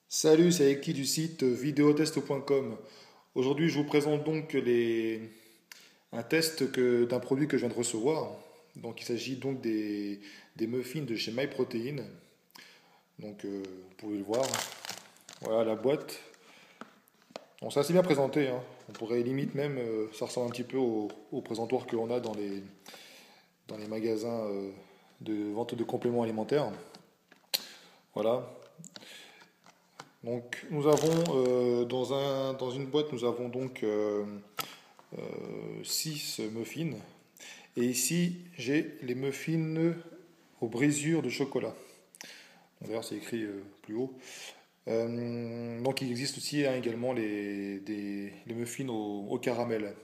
Salut, c'est Eki du site videotest.com. Aujourd'hui, je vous présente donc un test d'un produit que je viens de recevoir. Donc, il s'agit donc des muffins de chez MyProtein. Donc, vous pouvez le voir. Voilà la boîte. Bon, c'est assez bien présenté, hein. On pourrait limite même, ça ressemble un petit peu au présentoir que l'on a dans les magasins de vente de compléments alimentaires. Voilà. Donc, nous avons dans une boîte, nous avons donc 6 muffins. Et ici, j'ai les muffins aux brisures de chocolat. D'ailleurs, c'est écrit plus haut. Donc, il existe aussi hein, également les muffins au caramel.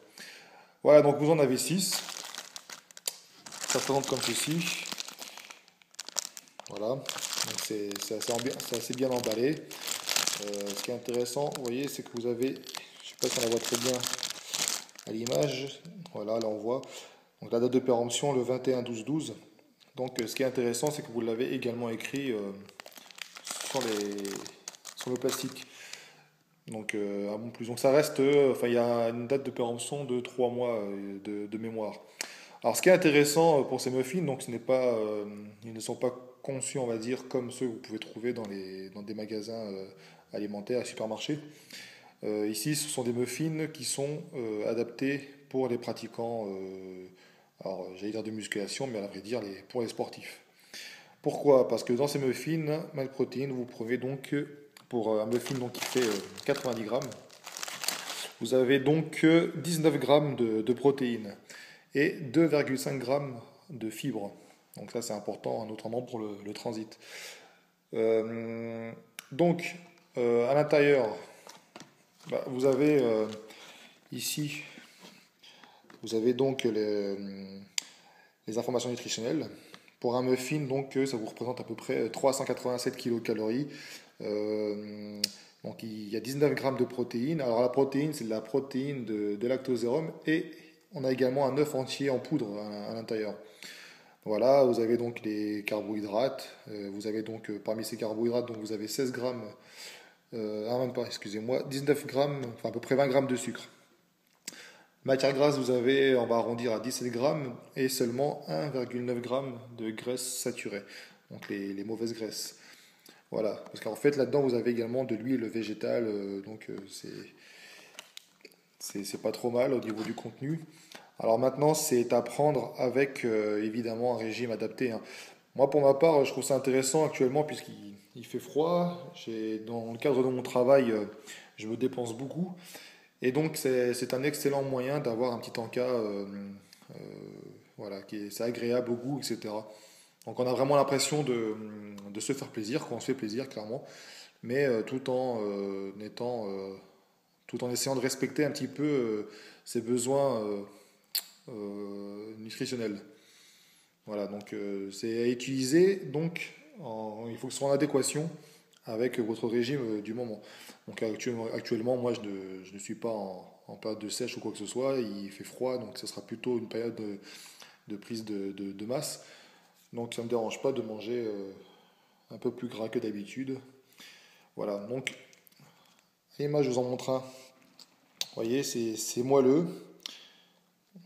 Voilà, donc vous en avez 6. Ça se présente comme ceci. Voilà, donc c'est assez bien emballé. Ce qui est intéressant, vous voyez, c'est que vous avez, je ne sais pas si on la voit très bien à l'image, voilà, là on voit, donc la date de péremption le 21-12-12. Donc ce qui est intéressant, c'est que vous l'avez également écrit sur le plastique. Donc, ah bon, plus. Donc ça reste, enfin il y a une date de péremption de 3 mois de mémoire. Alors ce qui est intéressant pour ces muffins, donc ce n'est pas, ils ne sont pas conçus, on va dire, comme ceux que vous pouvez trouver dans des magasins alimentaires et supermarchés. Ici, ce sont des muffins qui sont adaptés pour les pratiquants, alors j'allais dire de musculation, mais à vrai dire pour les sportifs. Pourquoi? Parce que dans ces muffins, MyProtein, vous prenez donc, pour un muffin donc, qui fait 90 grammes, vous avez donc 19 grammes de protéines et 2,5 grammes de fibres. Donc ça c'est important, notamment pour le transit. Euh, donc à l'intérieur, vous avez ici, vous avez donc les informations nutritionnelles. Pour un muffin, donc ça vous représente à peu près 387 kilocalories. Euh, donc il y a 19 grammes de protéines. Alors la protéine, c'est de la protéine de lactosérum et on a également un œuf entier en poudre à l'intérieur. Voilà, vous avez donc les carbohydrates. Vous avez donc parmi ces carbohydrates, donc vous avez 16 grammes, même pas, excusez-moi, 19 grammes, enfin à peu près 20 grammes de sucre. Matière grasse, vous avez, on va arrondir à 17 grammes et seulement 1,9 grammes de graisse saturée, donc les mauvaises graisses. Voilà, parce qu'en fait là-dedans vous avez également de l'huile végétale, donc c'est pas trop mal au niveau du contenu. Alors maintenant, c'est à prendre avec évidemment un régime adapté, hein. Moi, pour ma part, je trouve ça intéressant actuellement puisqu'il fait froid. Dans le cadre de mon travail, je me dépense beaucoup. Et donc, c'est un excellent moyen d'avoir un petit encas, voilà, c'est agréable au goût, etc. Donc, on a vraiment l'impression de se faire plaisir, qu'on se fait plaisir, clairement, mais tout en essayant de respecter un petit peu ses besoins nutritionnels. Voilà, donc c'est à utiliser, donc il faut que ce soit en adéquation avec votre régime du moment. Donc actuellement, moi je ne suis pas en période de sèche ou quoi que ce soit, il fait froid, donc ce sera plutôt une période de prise de masse. Donc ça ne me dérange pas de manger un peu plus gras que d'habitude. Voilà, donc et moi je vous en montre un. Vous voyez, c'est moelleux.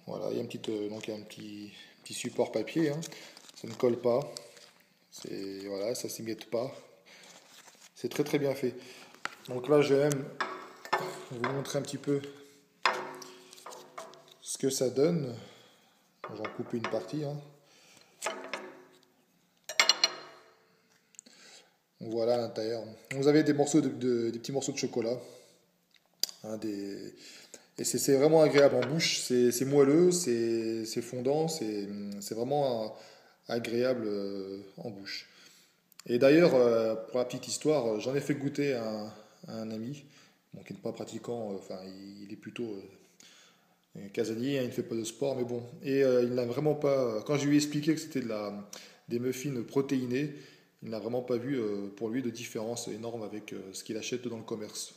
Voilà, il y a donc il y a un petit support papier, hein. Ça ne colle pas. Voilà, ça ne s'émiette pas. C'est très très bien fait. Donc là, je vais même vous montrer un petit peu ce que ça donne. J'en coupe une partie, hein. Donc voilà à l'intérieur. Vous avez des morceaux des petits morceaux de chocolat, hein, et c'est vraiment agréable en bouche. C'est moelleux, c'est fondant, c'est vraiment agréable en bouche. Et d'ailleurs, pour la petite histoire, j'en ai fait goûter à un ami, bon, qui n'est pas pratiquant, enfin il est plutôt casanier, hein, il ne fait pas de sport, mais bon. Et il n'a vraiment pas, quand je lui ai expliqué que c'était des muffins protéinés, il n'a vraiment pas vu pour lui de différence énorme avec ce qu'il achète dans le commerce.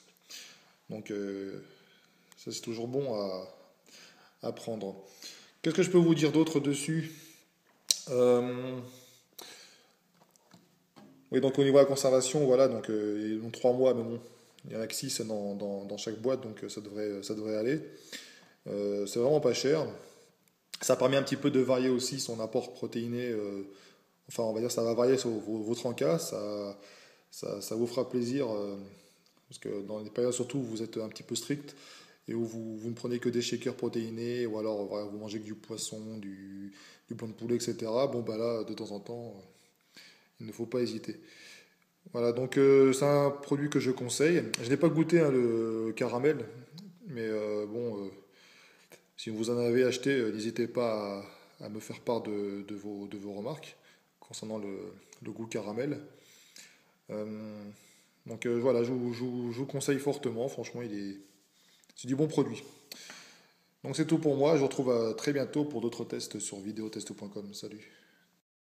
Donc ça c'est toujours bon à prendre. Qu'est-ce que je peux vous dire d'autre dessus? Euh, Oui, donc au niveau de la conservation, voilà, donc ils ont 3 mois, mais bon, il y en a que 6 dans chaque boîte, donc ça devrait aller. C'est vraiment pas cher. Ça permet un petit peu de varier aussi son apport protéiné. Enfin, on va dire ça va varier sur votre encas. Ça vous fera plaisir. Parce que dans les périodes surtout où vous êtes un petit peu strict et où vous ne prenez que des shakers protéinés ou alors voilà, vous mangez que du poisson, du blanc de poulet, etc. Bon, bah là, de temps en temps, il ne faut pas hésiter. Voilà, donc c'est un produit que je conseille. Je n'ai pas goûté hein, le caramel, mais bon, si vous en avez acheté, n'hésitez pas à me faire part de vos remarques concernant le goût caramel. Euh, donc voilà, je vous conseille fortement. Franchement, c'est du bon produit. Donc c'est tout pour moi. Je vous retrouve à très bientôt pour d'autres tests sur videotest.com. Salut.